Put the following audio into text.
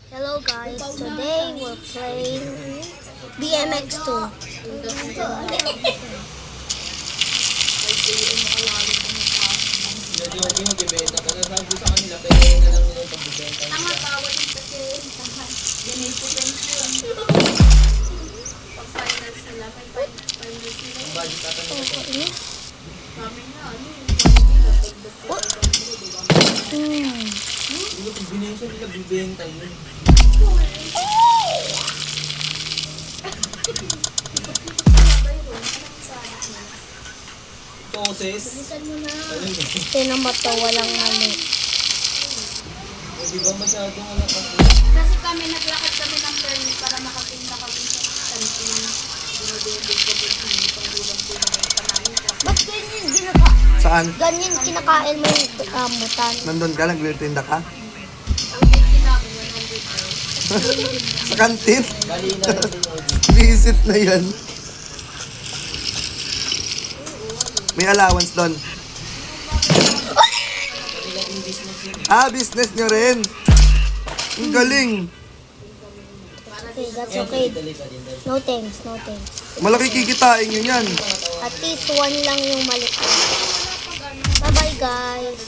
Hello guys, today we're playing BMX 2. Joking, magbibenta ka na. Sabi sa kanila, pwede na lang nila yung pagbibenta. Tama ba? Walang kasi ganun potential. Pag finals nila, may finals nila. Ang budget ata nila to. Kami nga, ano yung Hindi ko binensa nila, bibenta yun. Poses. Bilisan mo na. Tinan mo to, walang mali. Di ba masyadong wala kasi? Kasi kami naglakad kami ng permit para makapunta kami sa kantin. Dinudubog ko din kami panggulang ko yung panamin ko. Ba't ganyan Saan? ganyan kinakain mo yung kamutan? Nandun ka? Nagtitinda ka? Ang bigyan namin 100 Sa kantin? Bali na rin din yun. Visit na yan. May allowance doon. Kanila yung business yun. Business nyo rin. Ang galing. Okay, that's Yan, okay. dali ka din. No thanks, no thanks. Malaki kikitain nyo yan. At least one lang yung mali. Bye-bye guys.